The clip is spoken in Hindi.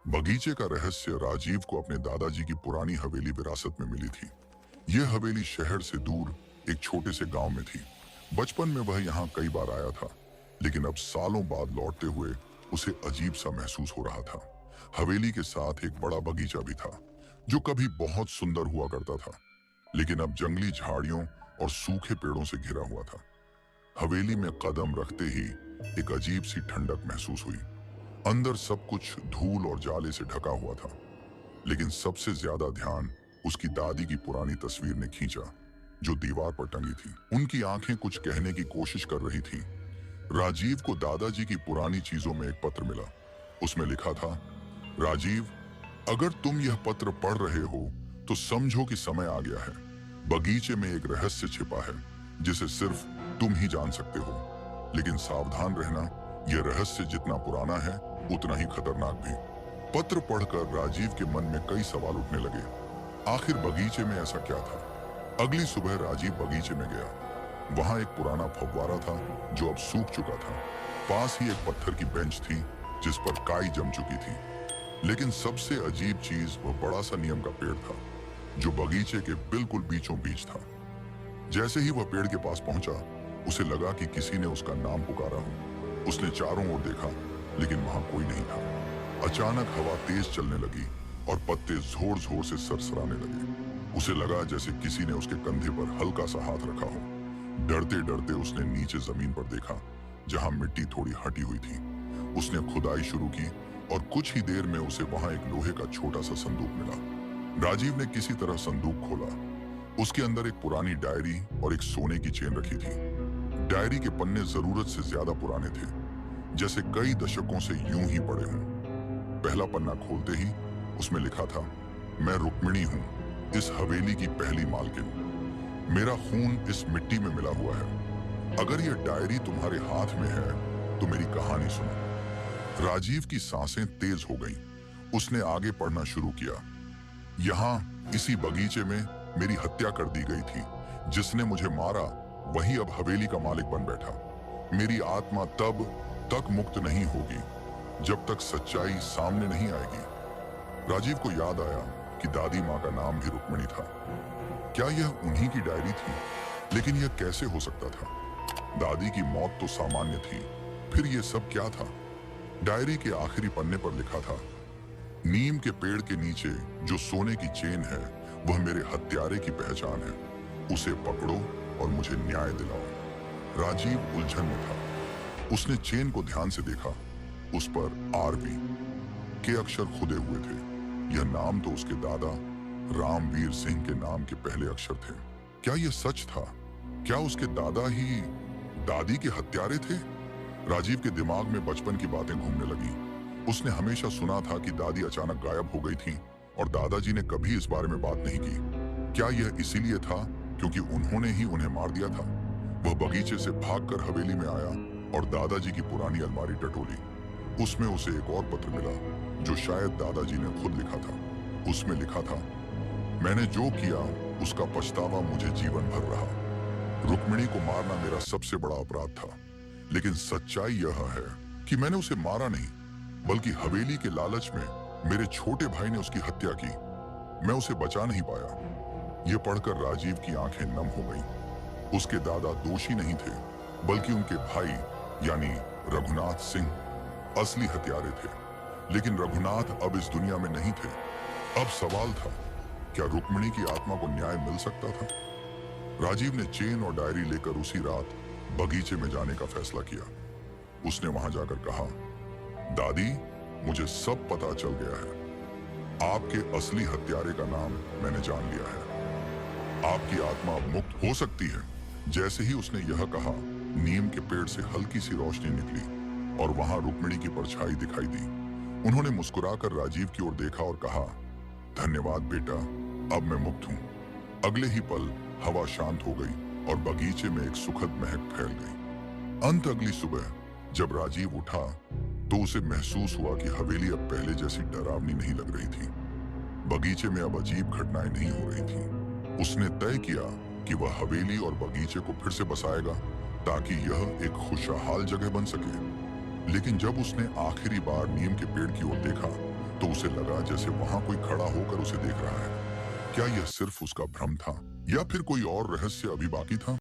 बगीचे का रहस्य राजीव को अपने दादाजी की पुरानी हवेली विरासत में मिली थी। यह हवेली शहर से दूर एक छोटे से गांव में थी। बचपन में वह यहाँ कई बार आया था, लेकिन अब सालों बाद लौटते हुए उसे अजीब सा महसूस हो रहा था। हवेली के साथ एक बड़ा बगीचा भी था, जो कभी बहुत सुंदर हुआ करता था, लेकिन अब जंगली झाड़ियों और सूखे पेड़ों से घिरा हुआ था। हवेली में कदम रखते ही एक अजीब सी ठंडक महसूस हुई। अंदर सब कुछ धूल और जाले से ढका हुआ था, लेकिन सबसे ज्यादा ध्यान उसकी दादी की पुरानी तस्वीर ने खींचा, जो दीवार पर टंगी थी। उनकी आंखें कुछ कहने की कोशिश कर रही थी। राजीव को दादाजी की पुरानी चीजों में एक पत्र मिला। उसमें लिखा था, राजीव, अगर तुम यह पत्र पढ़ रहे हो तो समझो कि समय आ गया है। बगीचे में एक रहस्य छिपा है, जिसे सिर्फ तुम ही जान सकते हो। लेकिन सावधान रहना, यह रहस्य जितना पुराना है उतना ही खतरनाक भी। पत्र पढ़कर राजीव के मन में कई सवाल उठने लगे। आखिर बगीचे में ऐसा क्या था? अगली सुबह राजीव बगीचे में गया। वहां एक पुराना फव्वारा था, जो अब सूख चुका था। पास ही एक पत्थर की बेंच थी, जिस पर काई जम चुकी थी। लेकिन सबसे अजीब चीज वह बड़ा सा नीम का पेड़ था, जो बगीचे के बिल्कुल बीचों बीच था। जैसे ही वह पेड़ के पास पहुंचा, उसे लगा कि किसी ने उसका नाम पुकारा हो। उसने चारों ओर देखा, लेकिन वहां कोई नहीं था। अचानक हवा तेज चलने लगी और पत्ते जोर जोर से सरसराने लगे। उसे लगा जैसे किसी ने उसके कंधे पर हल्का सा हाथ रखा हो। डरते डरते उसने नीचे जमीन पर देखा, जहां मिट्टी थोड़ी हटी हुई थी। उसने खुदाई शुरू की और कुछ ही देर में उसे वहां एक लोहे का छोटा सा संदूक मिला। राजीव ने किसी तरह संदूक खोला। उसके अंदर एक पुरानी डायरी और एक सोने की चेन रखी थी। डायरी के पन्ने जरूरत से ज्यादा पुराने थे, जैसे कई दशकों से यूं ही पड़े हों। पहला पन्ना खोलते ही उसमें लिखा था, मैं रुक्मिणी हूं, इस हवेली की पहली मालकिन। मेरा खून इस मिट्टी में मिला हुआ है। अगर यह डायरी तुम्हारे हाथ में है तो मेरी कहानी सुनो। राजीव की सांसें तेज हो गईं। उसने आगे पढ़ना शुरू किया। यहाँ इसी बगीचे में मेरी हत्या कर दी गई थी। जिसने मुझे मारा वही अब हवेली का मालिक बन बैठा। मेरी आत्मा तब तक मुक्त नहीं होगी जब तक सच्चाई सामने नहीं आएगी। राजीव को याद आया कि दादी माँ का नाम भी रुक्मिणी था। क्या यह उन्हीं की डायरी थी? लेकिन यह कैसे हो सकता था? दादी की मौत तो सामान्य थी, फिर यह सब क्या था? डायरी के आखिरी पन्ने पर लिखा था, नीम के पेड़ के नीचे जो सोने की चेन है, वह मेरे हत्यारे की पहचान है। उसे पकड़ो और मुझे न्याय दिलाओ। राजीव उलझन में था। उसने चेन को ध्यान से देखा। उस पर आरवी के अक्षर खुदे हुए थे। यह नाम तो उसके दादा रामवीर सिंह के नाम के पहले अक्षर थे। क्या यह सच था? क्या उसके दादा ही दादी के हत्यारे थे? राजीव के दिमाग में बचपन की बातें घूमने लगी। उसने हमेशा सुना था कि दादी अचानक गायब हो गई थी और दादाजी ने कभी इस बारे में बात नहीं की। क्या यह इसीलिए था क्योंकि उन्होंने ही उन्हें मार दिया था? वह बगीचे से भागकर हवेली में आया और दादाजी की पुरानी अलमारी टटोली। उसमें उसे एक और पत्र मिला, जो शायद दादाजी ने खुद लिखा था। उसमें लिखा था, मैंने जो किया उसका पछतावा मुझे जीवन भर रहा। रुक्मिणी को मारना मेरा सबसे बड़ा अपराध था, लेकिन सच्चाई यह है कि मैंने उसे मारा नहीं, बल्कि हवेली के लालच में मेरे छोटे भाई ने उसकी हत्या की। मैं उसे बचा नहीं पाया। यह पढ़कर राजीव की आंखें नम हो गईं। उसके दादा दोषी नहीं थे, बल्कि उनके भाई यानी रघुनाथ सिंह असली हत्यारे थे। लेकिन रघुनाथ अब इस दुनिया में नहीं थे। अब सवाल था, क्या रुक्मिणी की आत्मा को न्याय मिल सकता था? राजीव ने चेन और डायरी लेकर उसी रात बगीचे में जाने का फैसला किया। उसने वहां जाकर कहा, दादी, मुझे सब पता चल गया है। आपके असली हत्यारे का नाम मैंने जान लिया है। आपकी आत्मा अब मुक्त हो सकती है। जैसे ही उसने यह कहा, नीम के पेड़ से हल्की सी रोशनी निकली और वहां रुक्मिणी की परछाई दिखाई दी। उन्होंने मुस्कुराकर राजीव की ओर देखा और कहा, धन्यवाद बेटा, अब मैं मुक्त हूं। अगले ही पल हवा शांत हो गई और बगीचे में एक सुखद महक फैल गई। अगली सुबह जब राजीव उठा तो उसे महसूस हुआ कि हवेली अब पहले जैसी डरावनी नहीं लग रही थी। बगीचे में अब अजीब घटनाएं नहीं हो रही थी। उसने तय किया कि वह हवेली और बगीचे को फिर से बसाएगा, ताकि यह एक खुशहाल जगह बन सके। लेकिन जब उसने आखिरी बार नीम के पेड़ की ओर देखा तो उसे उसे लगा जैसे वहां कोई खड़ा होकर उसे देख रहा है। क्या यह सिर्फ उसका भ्रम था या फिर कोई और रहस्य अभी बाकी था?